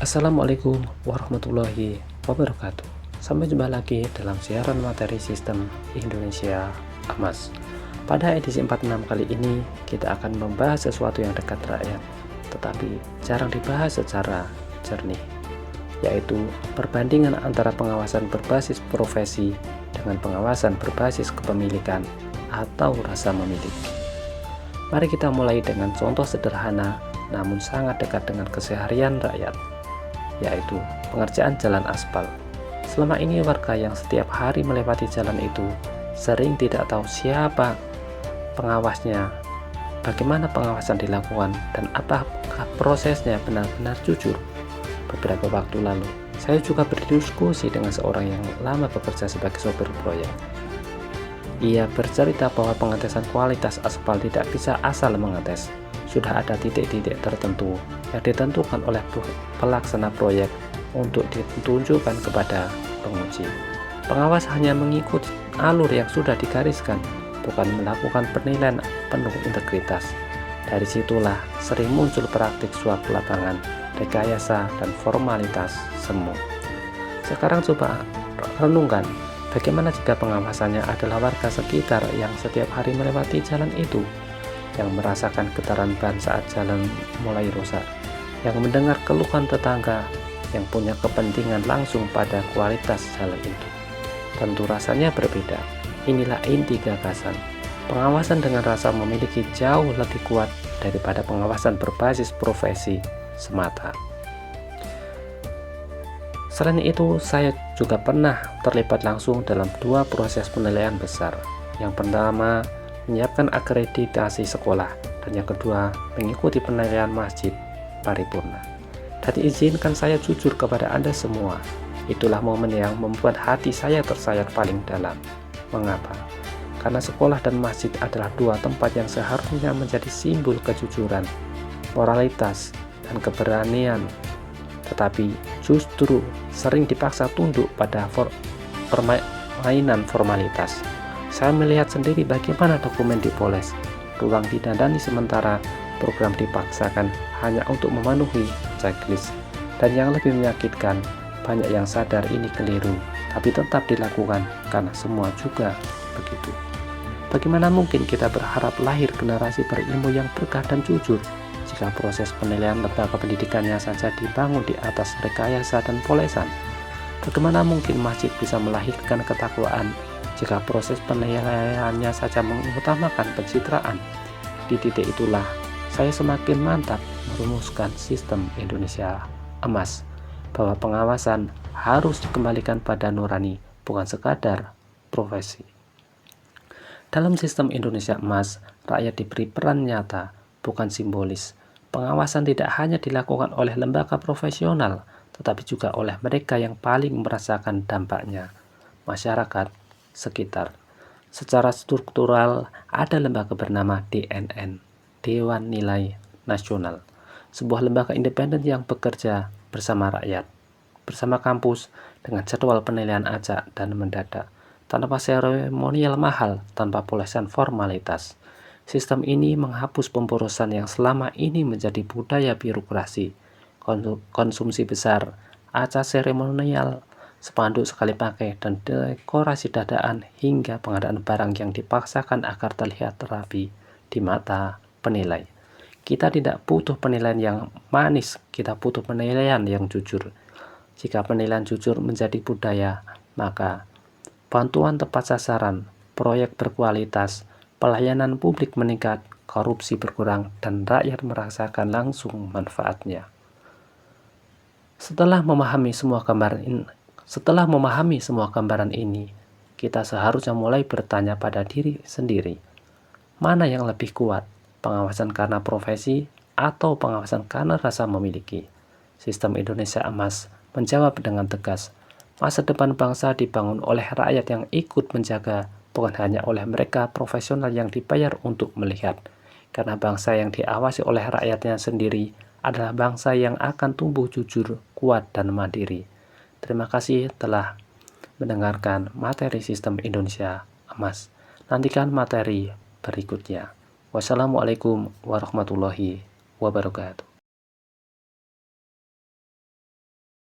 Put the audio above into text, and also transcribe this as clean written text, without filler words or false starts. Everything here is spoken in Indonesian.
Assalamualaikum warahmatullahi wabarakatuh. Sampai jumpa lagi dalam siaran materi Sistem Indonesia AMAS. Pada edisi 46 kali ini, kita akan membahas sesuatu yang dekat rakyat, tetapi jarang dibahas secara jernih, yaitu perbandingan antara pengawasan berbasis profesi dengan pengawasan berbasis kepemilikan atau rasa memiliki. Mari kita mulai dengan contoh sederhana namun sangat dekat dengan keseharian rakyat, yaitu pengerjaan jalan aspal. Selama ini warga yang setiap hari melewati jalan itu sering tidak tahu siapa pengawasnya, bagaimana pengawasan dilakukan, dan apakah prosesnya benar-benar jujur. Beberapa waktu lalu, saya juga berdiskusi dengan seorang yang lama bekerja sebagai sopir proyek. Ia bercerita bahwa pengetesan kualitas aspal tidak bisa asal mengetes. Sudah ada titik-titik tertentu yang ditentukan oleh pelaksana proyek untuk ditunjukkan kepada penguji. Pengawas hanya mengikuti alur yang sudah digariskan, bukan melakukan penilaian penuh integritas. Dari situlah sering muncul praktik suap lapangan, rekayasa, dan formalitas semu. Sekarang coba renungkan, bagaimana jika pengawasannya adalah warga sekitar yang setiap hari melewati jalan itu, yang merasakan getaran ban saat jalan mulai rusak, yang mendengar keluhan tetangga, yang punya kepentingan langsung pada kualitas jalan itu. Tentu rasanya berbeda. Inilah inti gagasan. Pengawasan dengan rasa memiliki jauh lebih kuat daripada pengawasan berbasis profesi semata. Selain itu, saya juga pernah terlibat langsung dalam dua proses penilaian besar. Yang pertama, menyiapkan akreditasi sekolah, dan yang kedua, mengikuti penilaian masjid paripurna. Dan izinkan saya jujur kepada Anda semua, itulah momen yang membuat hati saya tersayat paling dalam. Mengapa? Karena sekolah dan masjid adalah dua tempat yang seharusnya menjadi simbol kejujuran, moralitas, dan keberanian, tetapi justru sering dipaksa tunduk pada permainan formalitas. Saya melihat sendiri bagaimana dokumen dipoles, ruang didandani sementara program dipaksakan hanya untuk memenuhi checklist. Dan yang lebih menyakitkan, banyak yang sadar ini keliru, tapi tetap dilakukan karena semua juga begitu. Bagaimana mungkin kita berharap lahir generasi berilmu yang berkah dan jujur jika proses penilaian lembaga pendidikannya saja dibangun di atas rekayasa dan polesan? Bagaimana mungkin masjid bisa melahirkan ketakwaan jika proses penilaiannya saja mengutamakan pencitraan? Di titik itulah saya semakin mantap merumuskan Sistem Indonesia AMAS, bahwa pengawasan harus dikembalikan pada nurani, bukan sekadar profesi. Dalam Sistem Indonesia AMAS, rakyat diberi peran nyata, bukan simbolis. Pengawasan tidak hanya dilakukan oleh lembaga profesional, tetapi juga oleh mereka yang paling merasakan dampaknya, masyarakat sekitar. Secara struktural, ada lembaga bernama DNN, Dewan Nilai Nasional, sebuah lembaga independen yang bekerja bersama rakyat, bersama kampus, dengan jadwal penilaian acak dan mendadak, tanpa seremonial mahal, tanpa polesan formalitas. Sistem ini menghapus pemborosan yang selama ini menjadi budaya birokrasi, konsumsi besar, acak seremonial, spanduk sekali pakai, dan dekorasi dadaan, hingga pengadaan barang yang dipaksakan agar terlihat rapi di mata penilai. Kita tidak butuh penilaian yang manis, kita butuh penilaian yang jujur. Jika penilaian jujur menjadi budaya, maka bantuan tepat sasaran, proyek berkualitas, pelayanan publik meningkat, korupsi berkurang, dan rakyat merasakan langsung manfaatnya. Setelah memahami semua gambaran ini, kita seharusnya mulai bertanya pada diri sendiri, mana yang lebih kuat, pengawasan karena profesi atau pengawasan karena rasa memiliki? Sistem Indonesia AMAS menjawab dengan tegas, masa depan bangsa dibangun oleh rakyat yang ikut menjaga, bukan hanya oleh mereka profesional yang dibayar untuk melihat. Karena bangsa yang diawasi oleh rakyatnya sendiri adalah bangsa yang akan tumbuh jujur, kuat, dan mandiri. Terima kasih telah mendengarkan materi Sistem Indonesia AMAS. Nantikan materi berikutnya. Wassalamualaikum warahmatullahi wabarakatuh.